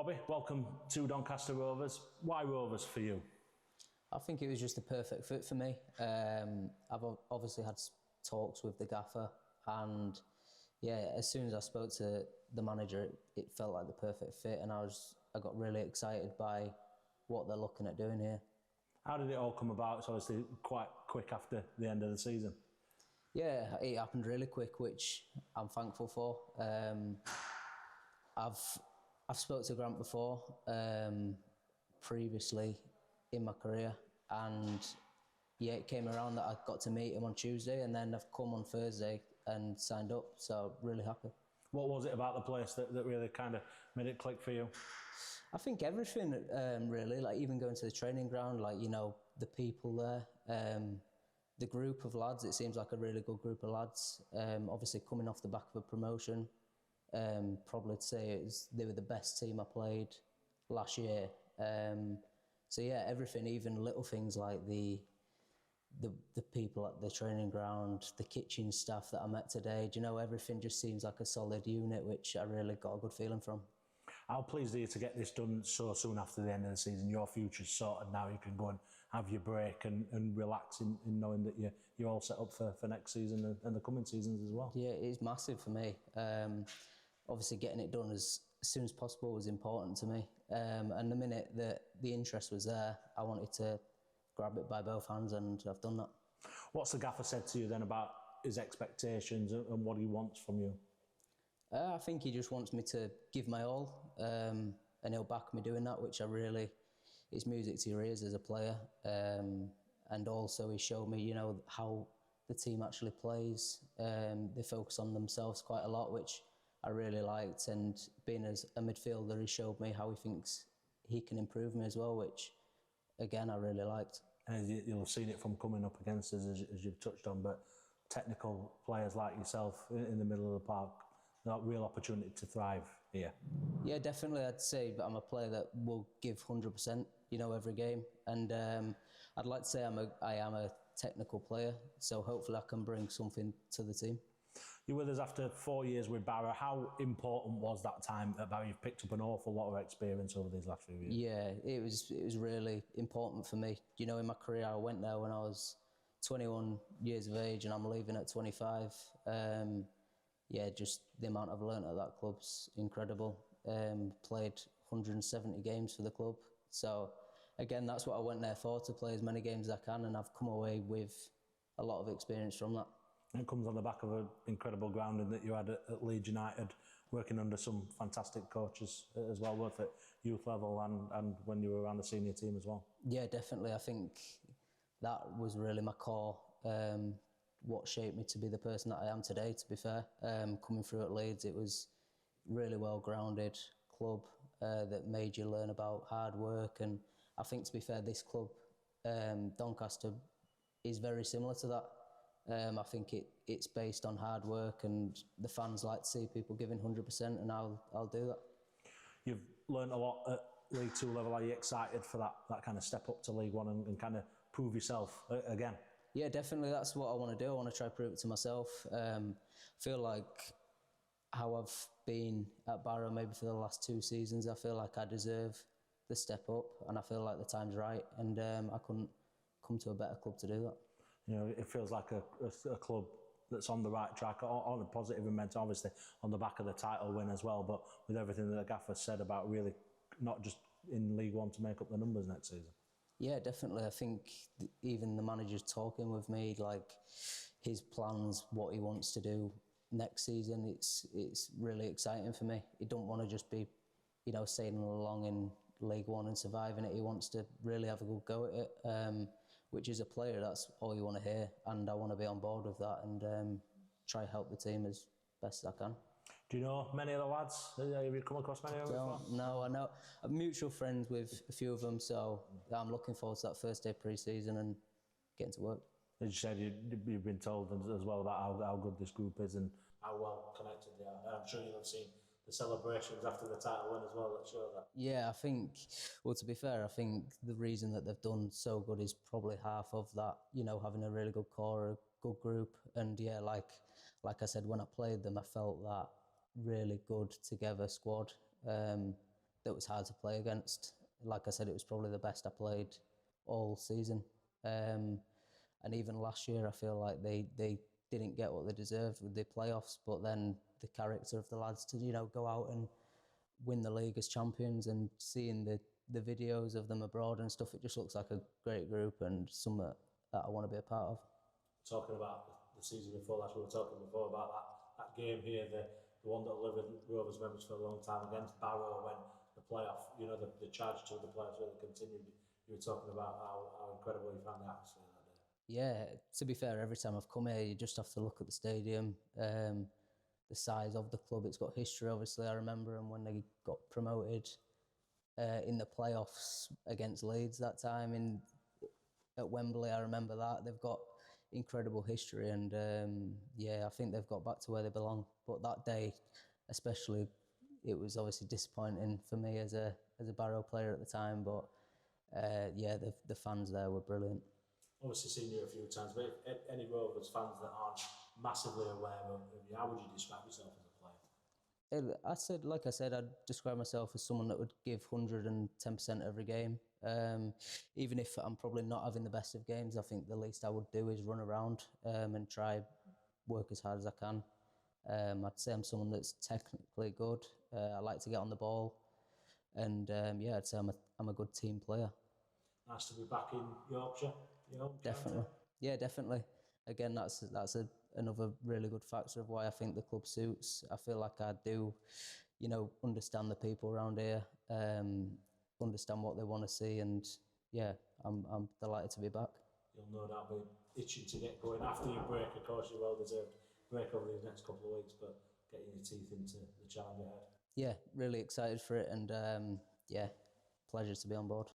Robbie, welcome to Doncaster Rovers. Why Rovers for you? I think it was just the perfect fit for me. I've obviously had talks with the gaffer, and yeah, as soon as I spoke to the manager, it felt like the perfect fit, and I got really excited by what they're looking at doing here. How did it all come about? It's obviously quite quick after the end of the season. Yeah, it happened really quick, which I'm thankful for. I've spoke to Grant before, previously in my career, and yeah, it came around that I got to meet him on Tuesday, and then I've come on Thursday and signed up, so really happy. What was it about the place that really kind of made it click for you? I think everything, really, like even going to the training ground, like, you know, the people there, the group of lads, it seems like a really good group of lads. Obviously coming off the back of a promotion, probably to say they were the best team I played last year. So yeah, everything, even little things like the people at the training ground, the kitchen staff that I met today, do you know, everything just seems like a solid unit, which I really got a good feeling from. How pleased are you to get this done so soon after the end of the season? Your future's sorted now, you can go and have your break and relax in knowing that you're all set up for next season and the coming seasons as well. Yeah, it's massive for me. Obviously getting it done as soon as possible was important to me. And the minute that the interest was there, I wanted to grab it by both hands, and I've done that. What's the gaffer said to you then about his expectations and what he wants from you? I think he just wants me to give my all, and he'll back me doing that, which it's music to your ears as a player. And also he showed me, you know, how the team actually plays. They focus on themselves quite a lot, which I really liked. And being as a midfielder, he showed me how he thinks he can improve me as well, which again I really liked. And you'll have seen it from coming up against us, as you've touched on, but technical players like yourself in the middle of the park, that real opportunity to thrive here. Yeah, definitely. I'd say, but I'm a player that will give 100%, you know, every game. And I'd like to say I am a technical player, so hopefully I can bring something to the team. You're with us after 4 years with Barra. How important was that time at Barra? You've picked up an awful lot of experience over these last few years. Yeah, it was really important for me. You know, in my career, I went there when I was 21 years of age, and I'm leaving at 25. Yeah, just the amount I've learnt at that club's incredible. Played 170 games for the club. So, again, that's what I went there for, to play as many games as I can, and I've come away with a lot of experience from that. It comes on the back of an incredible grounding that you had at Leeds United, working under some fantastic coaches as well, both at youth level and when you were around the senior team as well. Yeah, definitely. I think that was really my core. What shaped me to be the person that I am today, to be fair. Coming through at Leeds, it was really well-grounded club that made you learn about hard work, and I think, to be fair, this club, Doncaster, is very similar to that. I think it's based on hard work, and the fans like to see people giving 100%, and I'll do that. You've learned a lot at League 2 level. Are you excited for that kind of step up to League 1 and kind of prove yourself again? Yeah, definitely. That's what I want to do. I want to try to prove it to myself. Feel like how I've been at Barrow maybe for the last 2 seasons, I feel like I deserve the step up, and I feel like the time's right, and I couldn't come to a better club to do that. You know, it feels like a club that's on the right track, on a positive momentum, obviously on the back of the title win as well, but with everything that the gaffer said about really not just in League 1 to make up the numbers next season. Yeah, definitely. I think even the manager's talking with me, like his plans, what he wants to do next season, it's really exciting for me. He don't want to just be, you know, sailing along in League 1 and surviving it. He wants to really have a good go at it, which as a player, that's all you want to hear, and I want to be on board with that and try to help the team as best as I can. Do you know many of the lads? Have you come across many of them? No, I know. I'm mutual friends with a few of them, so I'm looking forward to that first day pre-season and getting to work. As you said, you've been told as well about how good this group is and how well connected they are. I'm sure you'll have seen the celebrations after the title win as well that show that. Yeah, I think, well, to be fair, I think the reason that they've done so good is probably half of that, you know, having a really good core, a good group. And yeah, like I said, when I played them, I felt that really good together squad. that was hard to play against. Like I said, it was probably the best I played all season. And even last year, I feel like they didn't get what they deserved with the playoffs, but then the character of the lads to, go out and win the league as champions, and seeing the videos of them abroad and stuff, it just looks like a great group and something that I want to be a part of. Talking about the season before last, we were talking before about that game here, the one that lived with Rovers members for a long time against Barrow, when the playoff, the charge to the playoffs really continued. You were talking about how incredible you found the atmosphere that day. Yeah, to be fair, every time I've come here, you just have to look at the stadium, the size of the club. It's got history, obviously. I remember them when they got promoted in the playoffs against Leeds that time at Wembley. I remember that. They've got incredible history, and I think they've got back to where they belong. But that day, especially, it was obviously disappointing for me as a Barrow player at the time. But the fans there were brilliant. Obviously seen you a few times, but if any Rovers fans that aren't massively aware of you, how would you describe yourself as a player? Like I said, I'd describe myself as someone that would give 110% every game. Even if I'm probably not having the best of games, I think the least I would do is run around and try work as hard as I can. I'd say I'm someone that's technically good. I like to get on the ball, and I'd say I'm a good team player. Nice to be back in Yorkshire. Definitely, yeah, definitely. Again, that's another really good factor of why I think the club suits. I feel like I do, understand the people around here, understand what they want to see, and I'm delighted to be back. You'll no doubt be itching to get going after your break. Of course, your well-deserved break over these next couple of weeks, but getting your teeth into the challenge ahead. Yeah, really excited for it, and pleasure to be on board.